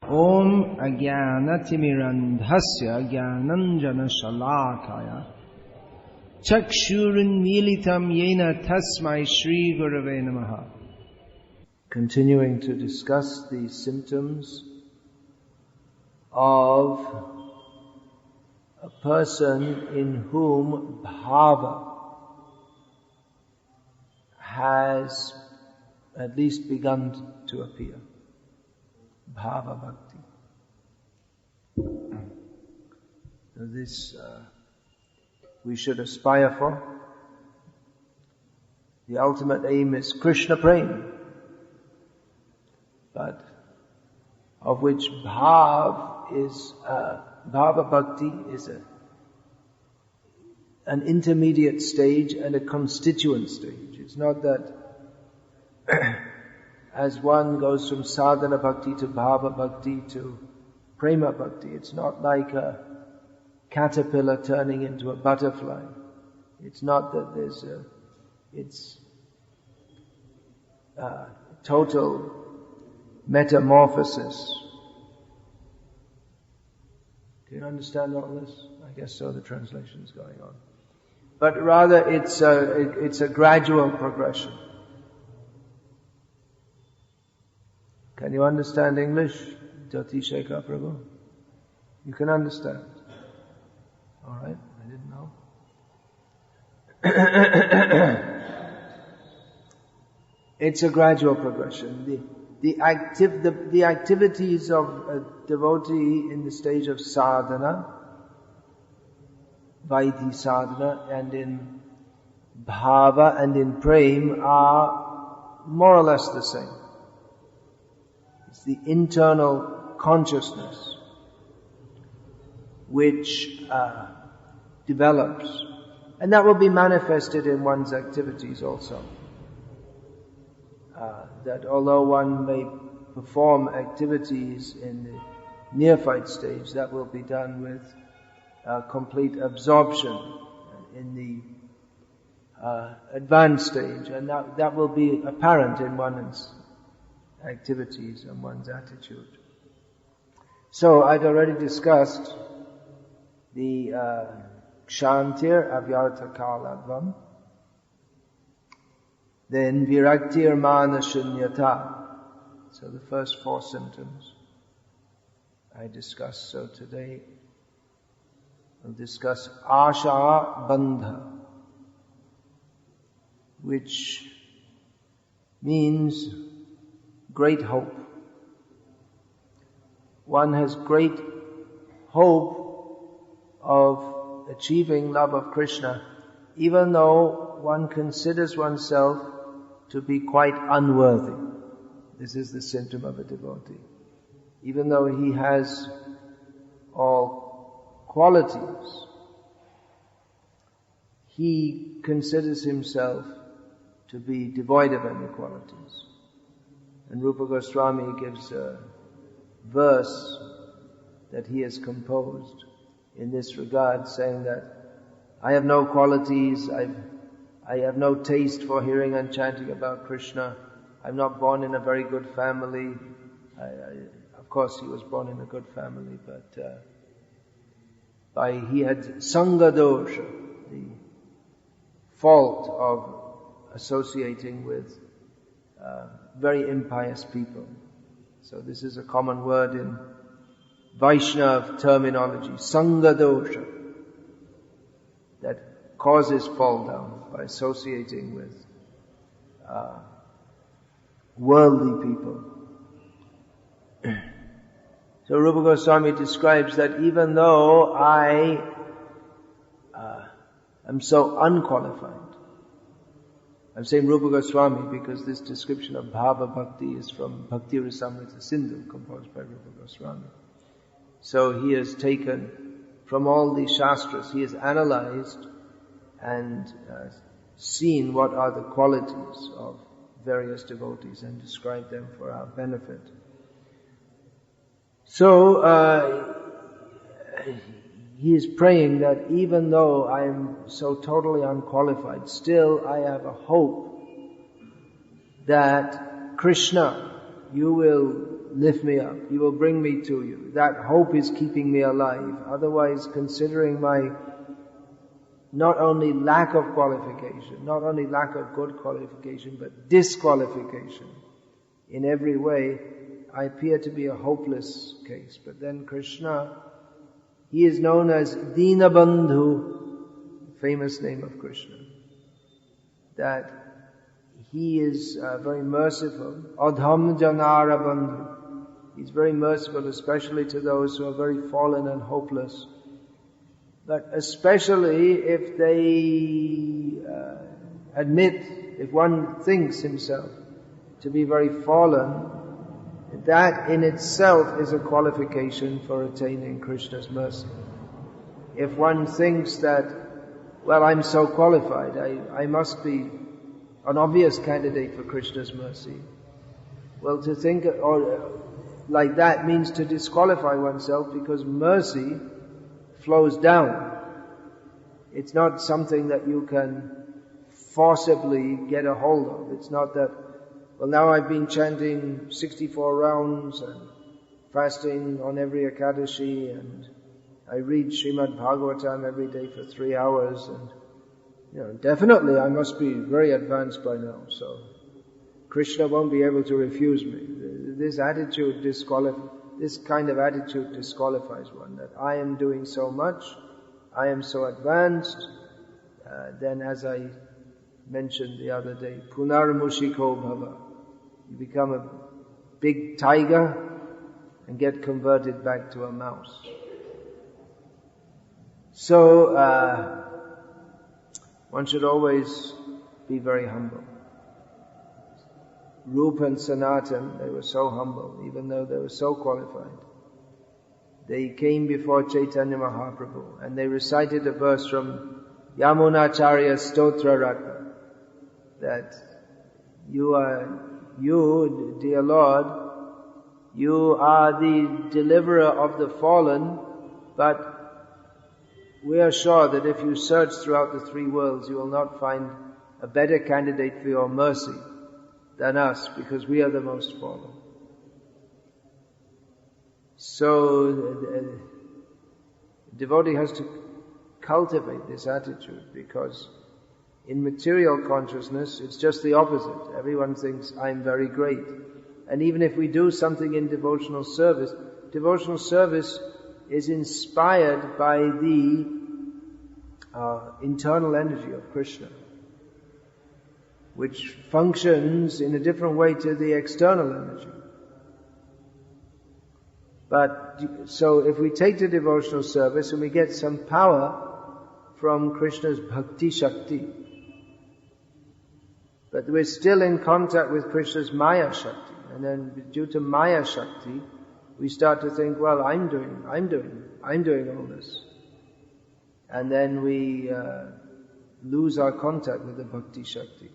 Om Ajnanatimirandhasya Jnananjana Shalakaya Chakshurunmilitam Yena Tasmai Shri Gurave Namaha. Continuing to discuss the symptoms of a person in whom bhava has at least begun to appear. Bhava Bhakti. So this we should aspire for. The ultimate aim is Krishna Prem, but of which Bhava Bhakti is an intermediate stage and a constituent stage. It's not that as one goes from sadhana bhakti to bhava bhakti to prema bhakti, it's not like a caterpillar turning into a butterfly. It's not that it's total metamorphosis. Do you understand all this? I guess so, the translation is going on. But rather it's a gradual progression. Can you understand English, Jyoti Shekhar Prabhu? You can understand. All right, I didn't know. It's a gradual progression. The activities of a devotee in the stage of sadhana, Vaidhi sadhana, and in bhava and in prem are more or less the same. It's the internal consciousness which develops, and that will be manifested in one's activities also. That although one may perform activities in the neophyte stage, that will be done with complete absorption in the advanced stage, and that will be apparent in one's activities and one's attitude. So I'd already discussed the Kshantir Avyartha Kaladvam, then Viraktir Mana Shunyata. So the first 4 symptoms I discussed. So today we'll discuss Asha Bandha, which means great hope. One has great hope of achieving love of Krishna, even though one considers oneself to be quite unworthy. This is the symptom of a devotee. Even though he has all qualities, he considers himself to be devoid of any qualities. And Rupa Goswami gives a verse that he has composed in this regard, saying that I have no qualities, I have no taste for hearing and chanting about Krishna. I'm not born in a very good family. Of course, he was born in a good family, but he had sangha dosha, the fault of associating with very impious people. So this is a common word in Vaishnava terminology, sangha dosha, that causes fall down by associating with worldly people. So Rupa Goswami describes that even though I am so unqualified, I'm saying Rupa Goswami because this description of Bhava Bhakti is from Bhakti Rasamrita Sindhu, composed by Rupa Goswami. So he has taken from all the Shastras, he has analyzed and seen what are the qualities of various devotees and described them for our benefit. So he is praying that even though I am so totally unqualified, still I have a hope that Krishna, you will lift me up. You will bring me to you. That hope is keeping me alive. Otherwise, considering my not only lack of qualification, not only lack of good qualification, but disqualification in every way, I appear to be a hopeless case. But then Krishna, he is known as Dinabandhu, famous name of Krishna, that he is very merciful. Adham Janara Bandhu. He's very merciful, especially to those who are very fallen and hopeless. But especially if they admit, if one thinks himself to be very fallen, that in itself is a qualification for attaining Krishna's mercy. If one thinks that, well, I'm so qualified, I must be an obvious candidate for Krishna's mercy. Well, to think like that means to disqualify oneself, because mercy flows down. It's not something that you can forcibly get a hold of. It's not that, well, now I've been chanting 64 rounds and fasting on every Ekadashi, and I read Srimad Bhagavatam every day for 3 hours, and definitely I must be very advanced by now, so Krishna won't be able to refuse me. This kind of attitude disqualifies one, that I am doing so much, I am so advanced, then as I mentioned the other day, Punar Mushiko Bhava. You become a big tiger and get converted back to a mouse. So, one should always be very humble. Rupa and Sanatan, they were so humble, even though they were so qualified. They came before Chaitanya Mahaprabhu and they recited a verse from Yamunacharya Stotra Ratna, that you, dear Lord, you are the deliverer of the fallen, but we are sure that if you search throughout the 3 worlds, you will not find a better candidate for your mercy than us, because we are the most fallen. So, the devotee has to cultivate this attitude, because in material consciousness, it's just the opposite. Everyone thinks, I'm very great. And even if we do something in devotional service is inspired by the internal energy of Krishna, which functions in a different way to the external energy. But, so if we take the devotional service and we get some power from Krishna's Bhakti Shakti, but we're still in contact with Krishna's Maya Shakti, and then due to Maya Shakti, we start to think, well, I'm doing all this. And then we lose our contact with the Bhakti Shakti.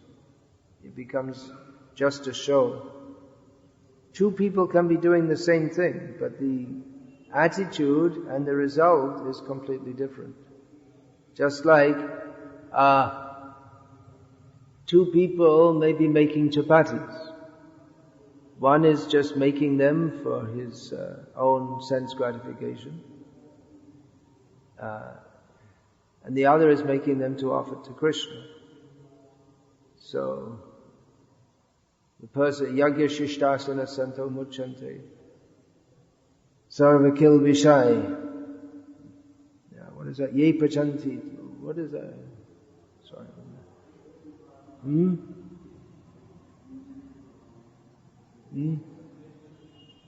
It becomes just a show. 2 people can be doing the same thing, but the attitude and the result is completely different. Just like 2 people may be making chapatis. One is just making them for his own sense gratification, and the other is making them to offer to Krishna. So, the person, Yagya Shishtasana Santo Muchante, Sarva Kil Vishai. Yeah, what is that? Ye Pachanti. What is that? Sorry.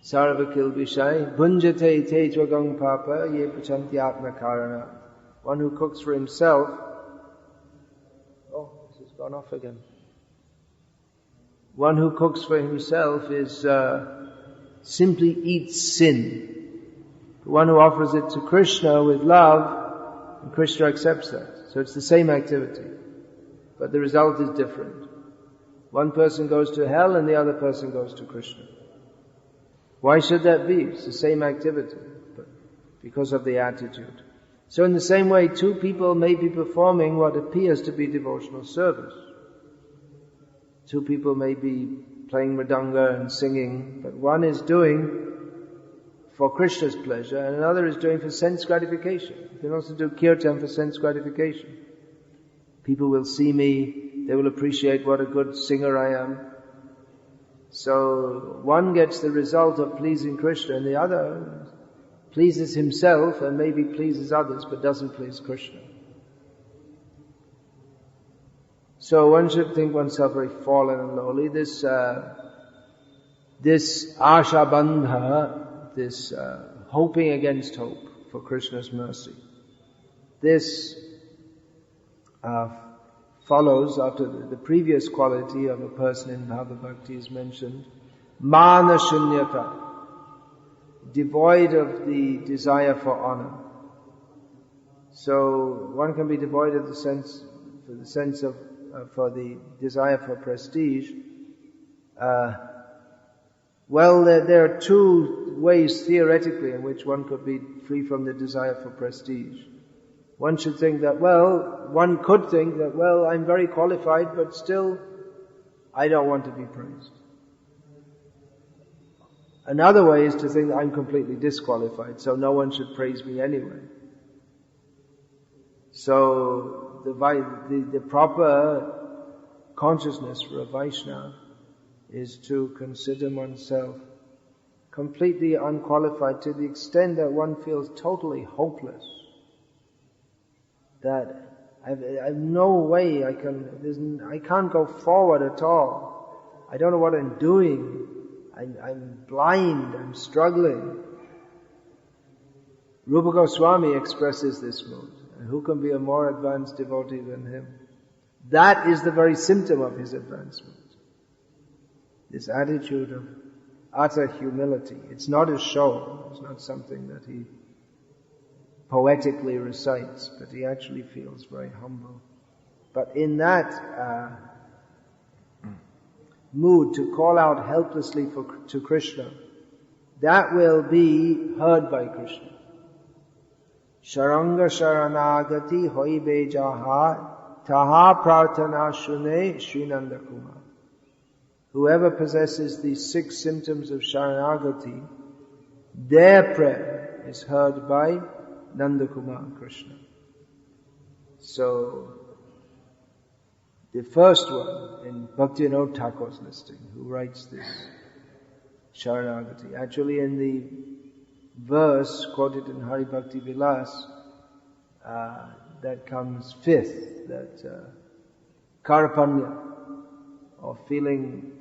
Sarva Kil Vishai. Bhunjate Te Tvagang Papa Ye Pachanti Atma Karana. One who cooks for himself. Oh, this has gone off again. One who cooks for himself is simply eats sin. The one who offers it to Krishna with love, and Krishna accepts that. So it's the same activity, but the result is different. One person goes to hell and the other person goes to Krishna. Why should that be? It's the same activity, but because of the attitude. So in the same way, 2 people may be performing what appears to be devotional service. 2 people may be playing mridanga and singing, but one is doing for Krishna's pleasure and another is doing for sense gratification. You can also do kirtan for sense gratification. People will see me, they will appreciate what a good singer I am. So one gets the result of pleasing Krishna and the other pleases himself and maybe pleases others but doesn't please Krishna. So one should think oneself very fallen and lowly. This asha bandha, this hoping against hope for Krishna's mercy, this follows after the previous quality of a person in Bhava Bhakti is mentioned, mana shunyata, devoid of the desire for honor. So one can be devoid of for the desire for prestige. Well, there are two ways theoretically in which one could be free from the desire for prestige. One should think that, one could think that, I'm very qualified, but still, I don't want to be praised. Another way is to think that I'm completely disqualified, so no one should praise me anyway. So, the proper consciousness for a Vaishnava is to consider oneself completely unqualified to the extent that one feels totally hopeless. That I have no way I can't go forward at all. I don't know what I'm doing. I'm blind. I'm struggling. Rupa Goswami expresses this mood. And who can be a more advanced devotee than him? That is the very symptom of his advancement. This attitude of utter humility. It's not a show. It's not something that he poetically recites, but he actually feels very humble. But in that mood to call out helplessly to Krishna, that will be heard by Krishna. Sharanga sharanagati hoibe jaha taha prarthana shune Srinanda Kumar. Whoever possesses these 6 symptoms of sharanagati, their prayer is heard by Nanda Kumar Krishna. So, the first one in Bhakti Vinod Thakur's listing, who writes this Sharanagati. Actually in the verse quoted in Hari Bhakti Vilas, that comes 5th, that Karapanya, or feeling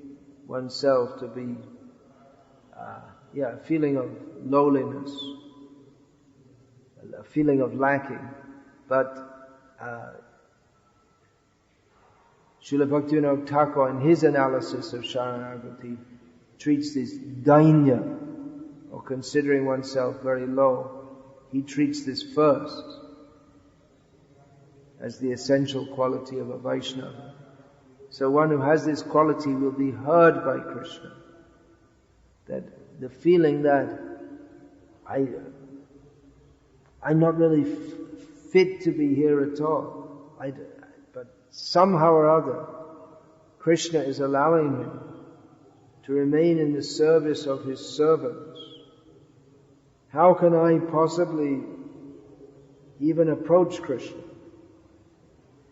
oneself to be, a feeling of lowliness, a feeling of lacking. But Srila Bhakti Vinod Thakur, in his analysis of Sharanagati, treats this dainya, or considering oneself very low. He treats this first as the essential quality of a Vaishnava. So one who has this quality will be heard by Krishna. That the feeling that I'm not really fit to be here at all. But somehow or other, Krishna is allowing me to remain in the service of His servants. How can I possibly even approach Krishna?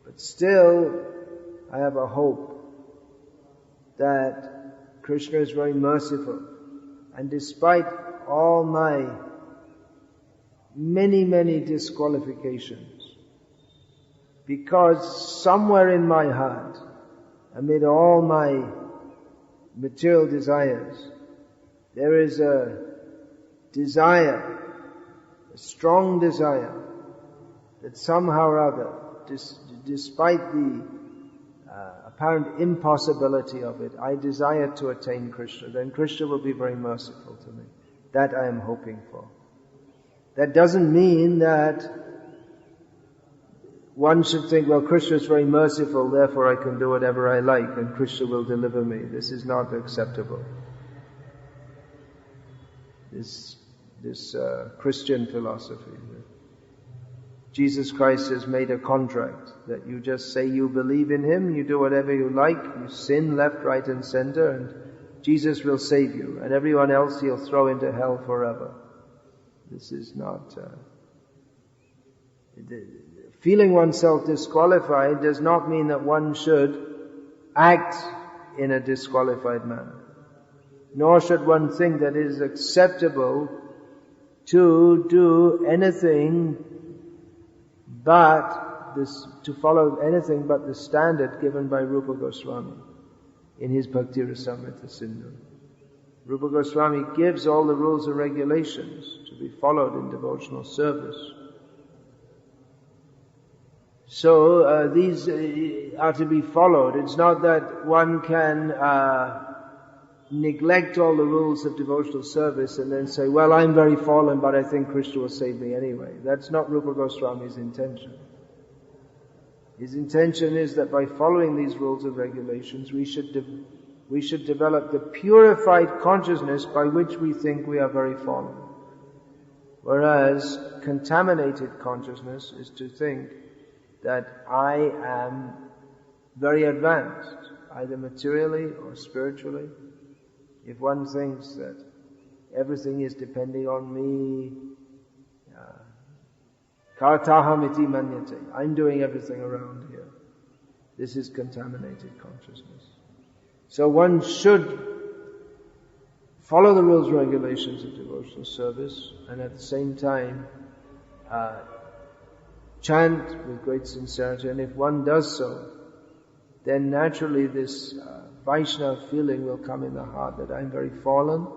But still, I have a hope that Krishna is very merciful. And despite all my many disqualifications, because somewhere in my heart, amid all my material desires, there is a desire, a strong desire, that somehow or other, despite the apparent impossibility of it, I desire to attain Krishna. Then Krishna will be very merciful to me. That I am hoping for. That doesn't mean that one should think, well, Krishna is very merciful, therefore I can do whatever I like and Krishna will deliver me. This is not acceptable. This Christian philosophy. Jesus Christ has made a contract that you just say you believe in Him, you do whatever you like, you sin left, right and center, and Jesus will save you, and everyone else he'll throw into hell forever. This is not... feeling oneself disqualified does not mean that one should act in a disqualified manner. Nor should one think that it is acceptable to do anything to follow anything but the standard given by Rupa Goswami in his Bhakti Rasamrita Sindhu. Rupa Goswami gives all the rules and regulations to be followed in devotional service. So these are to be followed. It's not that one can neglect all the rules of devotional service and then say, well, I'm very fallen, but I think Krishna will save me anyway. That's not Rupa Goswami's intention. His intention is that by following these rules and regulations, we should develop the purified consciousness by which we think we are very fallen. Whereas contaminated consciousness is to think that I am very advanced, either materially or spiritually. If one thinks that everything is depending on me, kartaham iti manyate, I'm doing everything around here. This is contaminated consciousness. So one should follow the rules and regulations of devotional service, and at the same time chant with great sincerity. And if one does so, then naturally this Vaishnava feeling will come in the heart that I'm very fallen,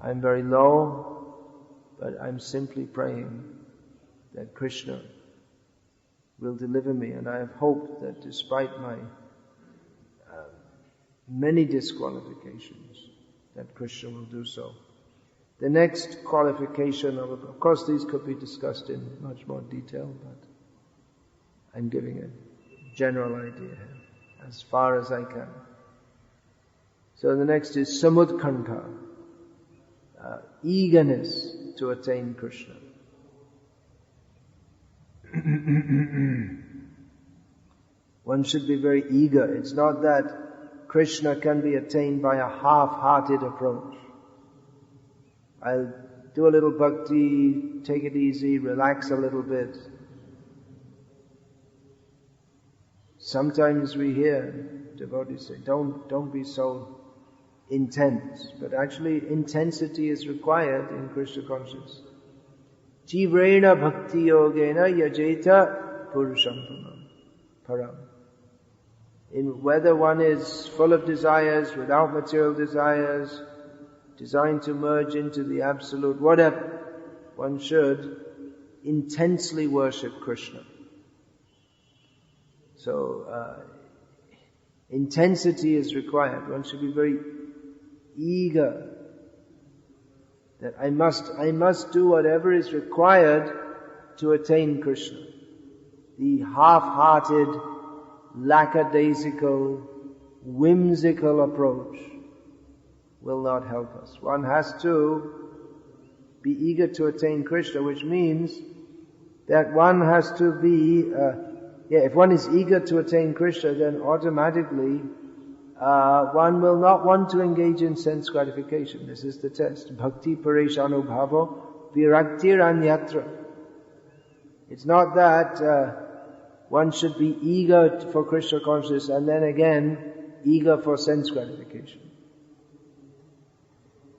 I'm very low, but I'm simply praying that Krishna will deliver me. And I have hope that despite my many disqualifications, that Krishna will do so. The next qualification of course these could be discussed in much more detail, but I'm giving a general idea here, as far as I can. So the next is samudkantha, eagerness to attain Krishna. One should be very eager. It's not that Krishna can be attained by a half-hearted approach. I'll do a little bhakti, take it easy, relax a little bit. Sometimes we hear devotees say, don't be so intense. But actually intensity is required in Krishna consciousness. Jivrena bhakti yogena yajeta purusham param. In whether one is full of desires, without material desires, designed to merge into the absolute, whatever, one should intensely worship Krishna. So, intensity is required. One should be very eager that I must do whatever is required to attain Krishna. The half-hearted, lackadaisical, whimsical approach will not help us. One has to be eager to attain Krishna, which means that one has to be, if one is eager to attain Krishna, then automatically one will not want to engage in sense gratification. This is the test. Bhakti pareshanubhavo viraktir anyatra. It's not that one should be eager for Krishna consciousness and then again eager for sense gratification.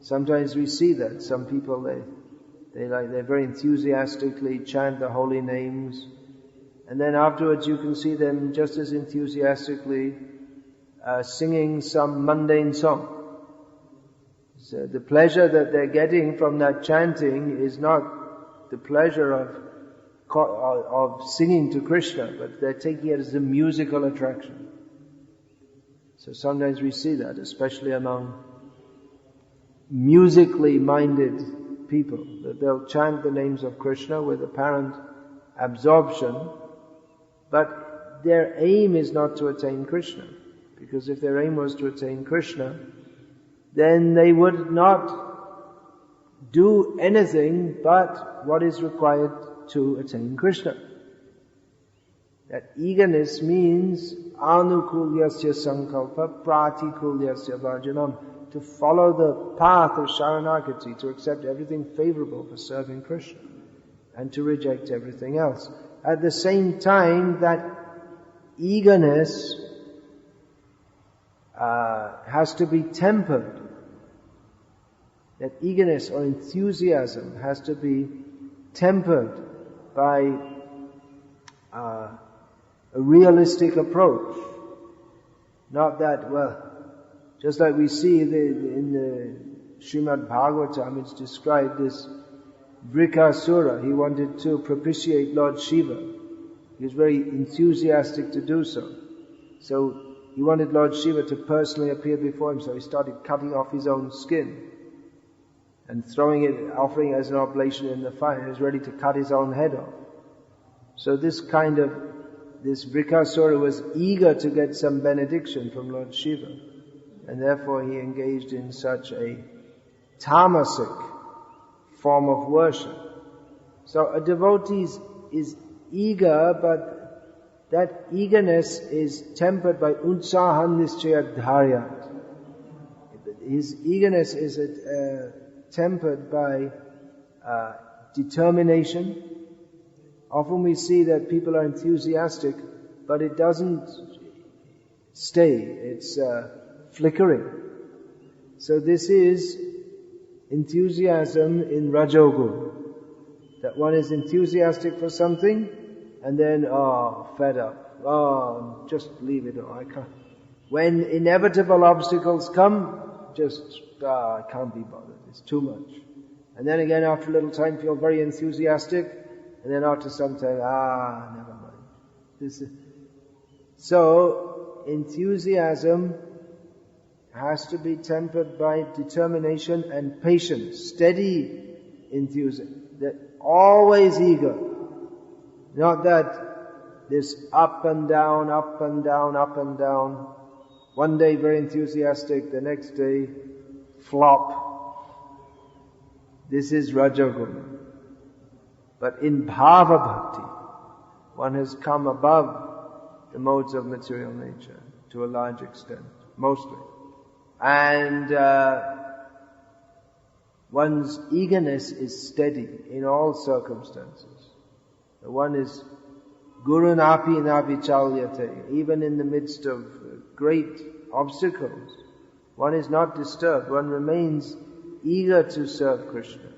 Sometimes we see that some people they very enthusiastically chant the holy names, and then afterwards you can see them just as enthusiastically singing some mundane song. So the pleasure that they're getting from that chanting is not the pleasure of singing to Krishna, but they're taking it as a musical attraction. So sometimes we see that, especially among musically minded people, that they'll chant the names of Krishna with apparent absorption, but their aim is not to attain Krishna. Because if their aim was to attain Krishna, then they would not do anything but what is required to attain Krishna. That eagerness means anukulyasya sankalpa pratikulyasya varjanam. to follow the path of Sharanagati, to accept everything favorable for serving Krishna, and to reject everything else. At the same time, that eagerness has to be tempered. That eagerness or enthusiasm has to be tempered by a realistic approach. Not that, just like we see in the Srimad Bhagavatam, it's described this Vikasa. He wanted to propitiate Lord Shiva. He was very enthusiastic to do so. So he wanted Lord Shiva to personally appear before him, so he started cutting off his own skin and offering it as an oblation in the fire. He was ready to cut his own head off. So this Vikasa was eager to get some benediction from Lord Shiva, and therefore he engaged in such a tamasic form of worship. So a devotee is eager, but that eagerness is tempered by utsahan nischaya dharyat. His eagerness is tempered by determination. Often we see that people are enthusiastic, but it doesn't stay. It's flickering. So this is enthusiasm in Rajogun. That one is enthusiastic for something, and then, fed up. Just leave it. I can't. When inevitable obstacles come, I can't be bothered. It's too much. And then again, after a little time, feel very enthusiastic, and then after some time, never mind. So, enthusiasm has to be tempered by determination and patience, steady enthusiasm, that always eager. Not that this up and down, up and down, up and down. One day very enthusiastic, the next day flop. This is Rajoguna. But in Bhava Bhakti, one has come above the modes of material nature to a large extent, mostly. And one's eagerness is steady in all circumstances. One is Guru napi navichalyate, even in the midst of great obstacles. One is not disturbed, one remains eager to serve Krishna.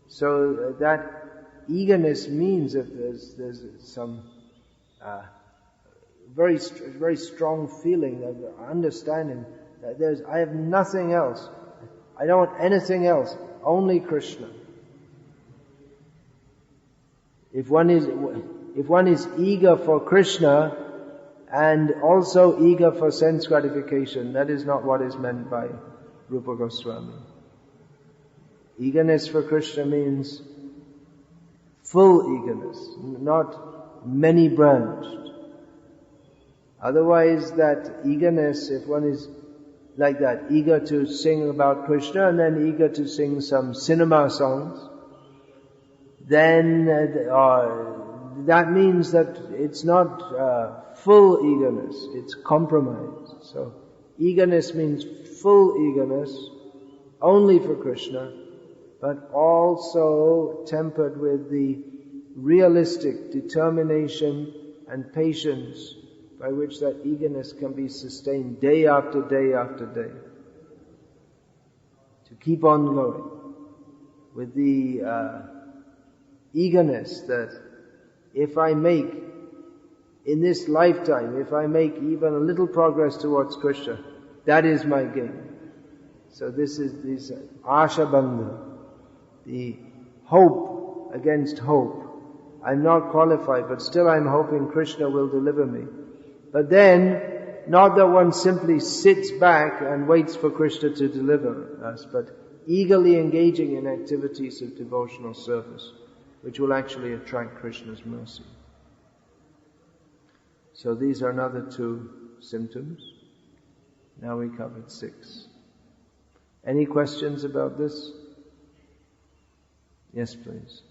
So that eagerness means that there's some very strong feeling of understanding that I have nothing else. I don't want anything else, only Krishna. If one is eager for Krishna and also eager for sense gratification, that is not what is meant by Rupa Goswami. Eagerness for Krishna means full eagerness, not many branched. Otherwise, that eagerness, if one is like that, eager to sing about Krishna and then eager to sing some cinema songs, then that means that it's not full eagerness, it's compromise. So eagerness means full eagerness, only for Krishna, but also tempered with the realistic determination and patience by which that eagerness can be sustained day after day after day. To keep on going with the eagerness that if I make, in this lifetime, if I make even a little progress towards Krishna, that is my gain. So this is Asha Bandha, the hope against hope. I'm not qualified, but still I'm hoping Krishna will deliver me. But then, not that one simply sits back and waits for Krishna to deliver us, but eagerly engaging in activities of devotional service, which will actually attract Krishna's mercy. So these are another 2 symptoms. Now we covered 6. Any questions about this? Yes, please.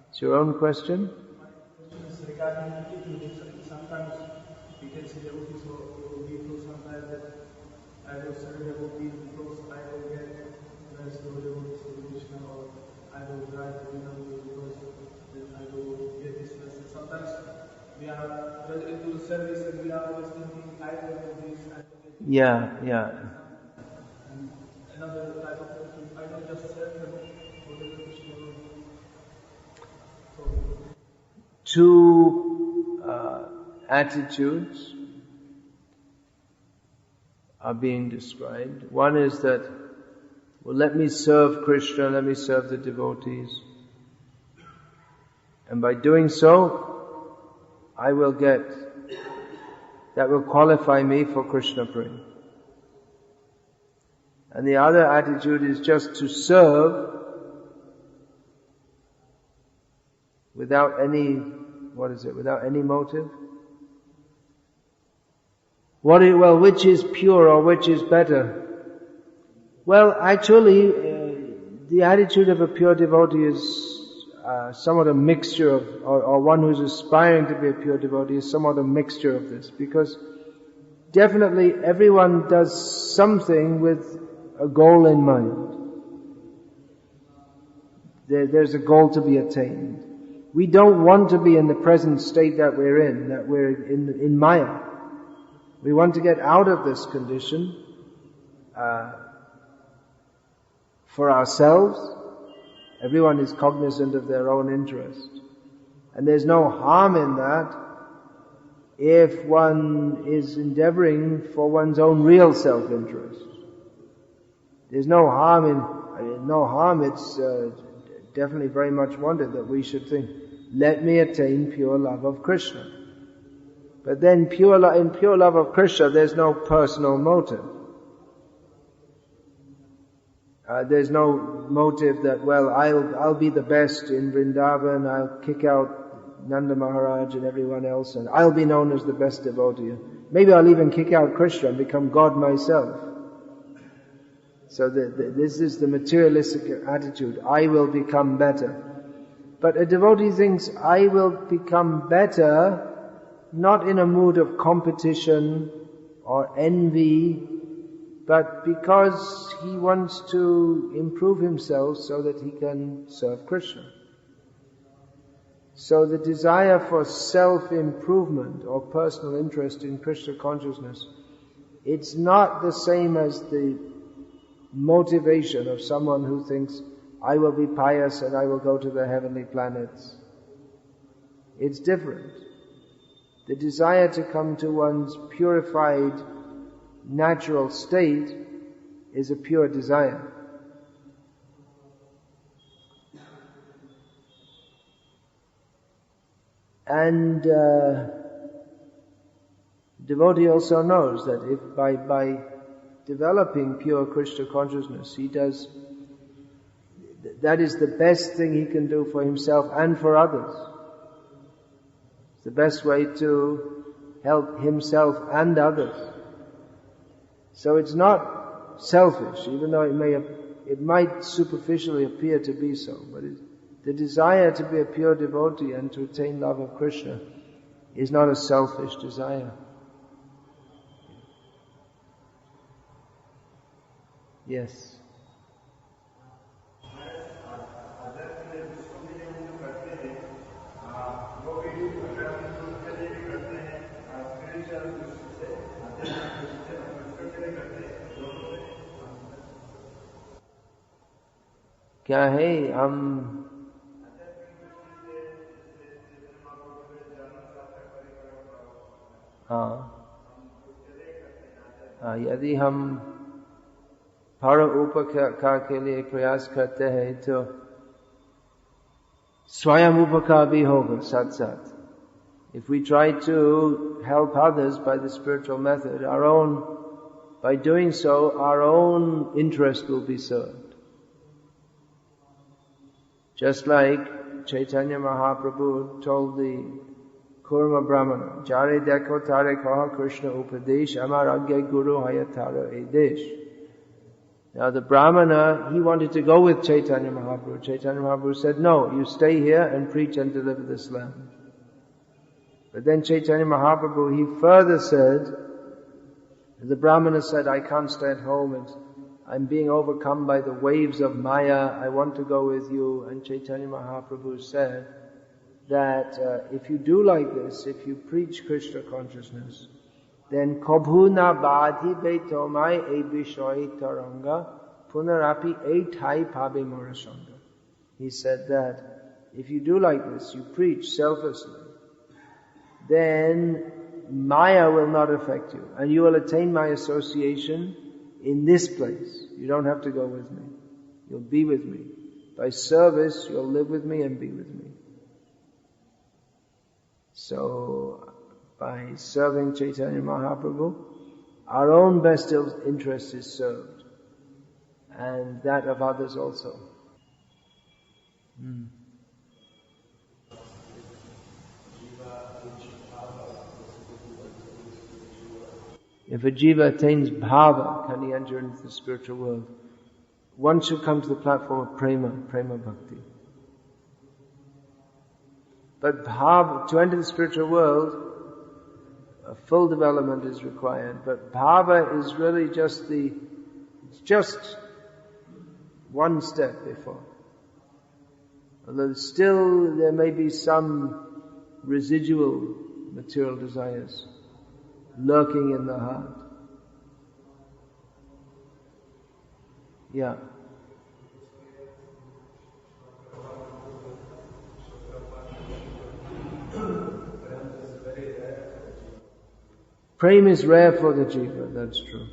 It's your own question? regarding attitude, sometimes we can see devotees who we feel sometimes that I will serve devotees because I will get nice devotees to Krishna, or I will drive to Vrindavan because then I will get this lesson. Sometimes we are into the service and we are always thinking, I will get this, I will get this. Yeah. And another type of attitude, I will just serve them for the Krishna. So, two attitudes are being described. One is that, well, let me serve Krishna, let me serve the devotees. And by doing so, that will qualify me for Krishna prema. And the other attitude is just to serve without any motive? Which is pure or which is better? Well, actually, the attitude of a pure devotee is somewhat a mixture of, or one who's aspiring to be a pure devotee is somewhat a mixture of this, because definitely everyone does something with a goal in mind. There's a goal to be attained. We don't want to be in the present state that we're in Maya. We want to get out of this condition for ourselves. Everyone is cognizant of their own interest. And there's no harm in that if one is endeavoring for one's own real self-interest. There's no harm it's definitely very much wanted that we should think, let me attain pure love of Krishna. But then in pure love of Krishna, there's no personal motive. There's no motive that, well, I'll be the best in Vrindavan, I'll kick out Nanda Maharaj and everyone else, and I'll be known as the best devotee. Maybe I'll even kick out Krishna and become God myself. So this is the materialistic attitude. I will become better. But a devotee thinks, I will become better not in a mood of competition or envy, but because he wants to improve himself so that he can serve Krishna. So the desire for self-improvement or personal interest in Krishna consciousness, it's not the same as the motivation of someone who thinks, I will be pious and I will go to the heavenly planets. It's different. The desire to come to one's purified natural state is a pure desire. And devotee also knows that if by developing pure Krishna consciousness, that is the best thing he can do for himself and for others. It's the best way to help himself and others. So it's not selfish, even though it might superficially appear to be so. But the desire to be a pure devotee and to attain love of Krishna is not a selfish desire. Yes. क्या है हम यदि हम पर उपकार के लिए प्रयास करते हैं तो स्वयं उपकार भी होगा साथ साथ. If we try to help others by the spiritual method, by doing so, our own interest will be served. Just like Chaitanya Mahaprabhu told the Kurma Brahmana, Jare dekho tare kaha Krishna upadesh, amar agya guru hayatara edesh. Now the Brahmana, he wanted to go with Chaitanya Mahaprabhu. Chaitanya Mahaprabhu said, no, you stay here and preach and deliver this land. But then Chaitanya Mahaprabhu, he further said, the Brahmana said, I can't stay at home, I'm being overcome by the waves of Maya, I want to go with you. And Chaitanya Mahaprabhu said that if you do like this, if you preach Krishna consciousness, then Kabhuna Badhi Betomai E Bishoy Taranga Punarapi Eitai Pabe Morasanga. He said that if you do like this, you preach selflessly, then Maya will not affect you, and you will attain my association in this place. You don't have to go with me. You'll be with me. By service, you'll live with me and be with me. So, by serving Chaitanya Mahaprabhu, our own best interest is served, and that of others also. If a jiva attains bhava, can he enter into the spiritual world? One should come to the platform of prema bhakti. But bhava, to enter the spiritual world, a full development is required. But bhava is really just one step before. Although still there may be some residual material desires lurking in the heart. Yeah. Prema is rare for the jiva, that's true.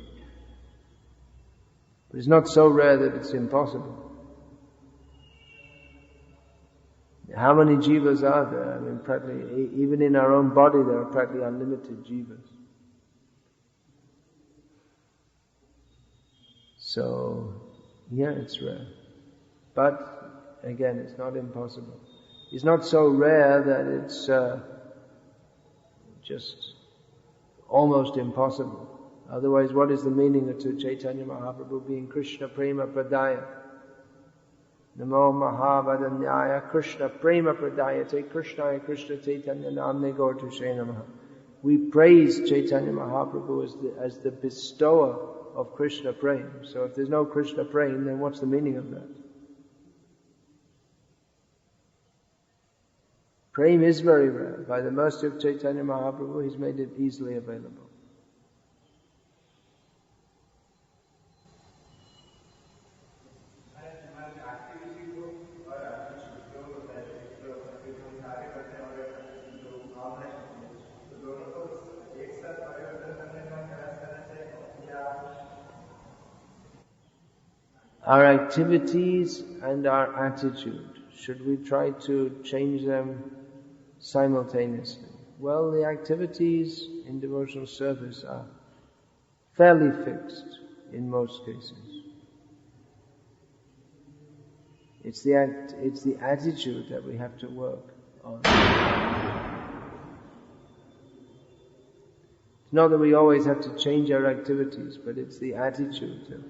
But it's not so rare that it's impossible. How many jivas are there? I mean, practically, even in our own body, there are practically unlimited jivas. So, yeah, it's rare. But, again, it's not impossible. It's not so rare that it's just almost impossible. Otherwise, what is the meaning of Chaitanya Mahaprabhu being Krishna Prema Pradaya? Namo Mahavadanyaya Krishna Prema Pradaya Te Krishnaya Krishna Chaitanya Namne Gaurtushe Namaha. We praise Chaitanya Mahaprabhu as the bestower of Krishna Prem. So if there's no Krishna Prem, then what's the meaning of that? Prem is very rare. By the mercy of Chaitanya Mahaprabhu, He's made it easily available. Our activities and our attitude, should we try to change them simultaneously? Well, the activities in devotional service are fairly fixed in most cases. It's the attitude that we have to work on. It's not that we always have to change our activities, but it's the attitude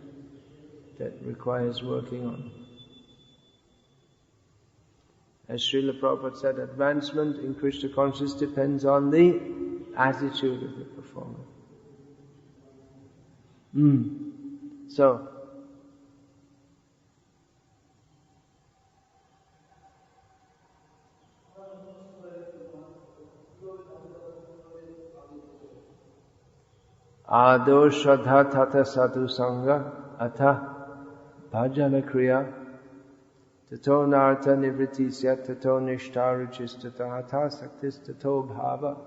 that requires working on. As Srila Prabhupada said, advancement in Krishna consciousness depends on the attitude of the performer. So, Ado Shraddha Tata Sadhu Sangha Atha Bhajana Kriya Tato Narta Nivritisya Tato Nishta Ruchistata Atha Saktis Tato Bhava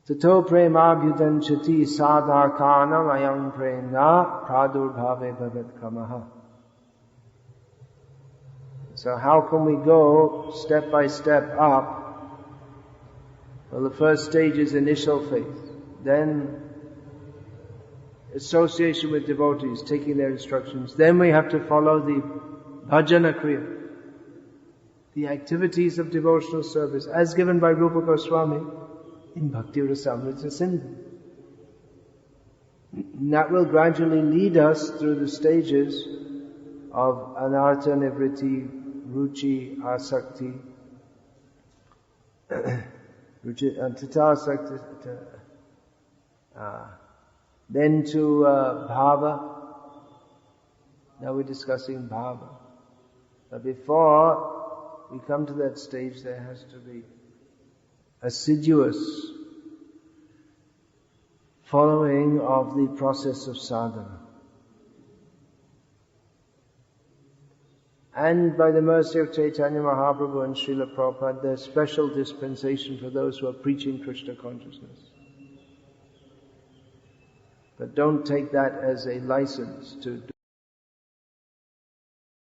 Tato Premabhyudanchati Sadhakana Mayam Premna Pradurbhave Bhavat Kamaha. So how can we go step by step up? Well, the first stage is initial faith. Then association with devotees, taking their instructions. Then we have to follow the bhajana kriya, the activities of devotional service as given by Rupa Goswami in Bhakti Rasamrita Sindhu. That will gradually lead us through the stages of anartha, nivriti, ruchi, asakti, then to bhava. Now we're discussing bhava. But before we come to that stage, there has to be assiduous following of the process of sadhana. And by the mercy of Chaitanya Mahaprabhu and Srila Prabhupada, there's special dispensation for those who are preaching Krishna consciousness. But don't take that as a license to do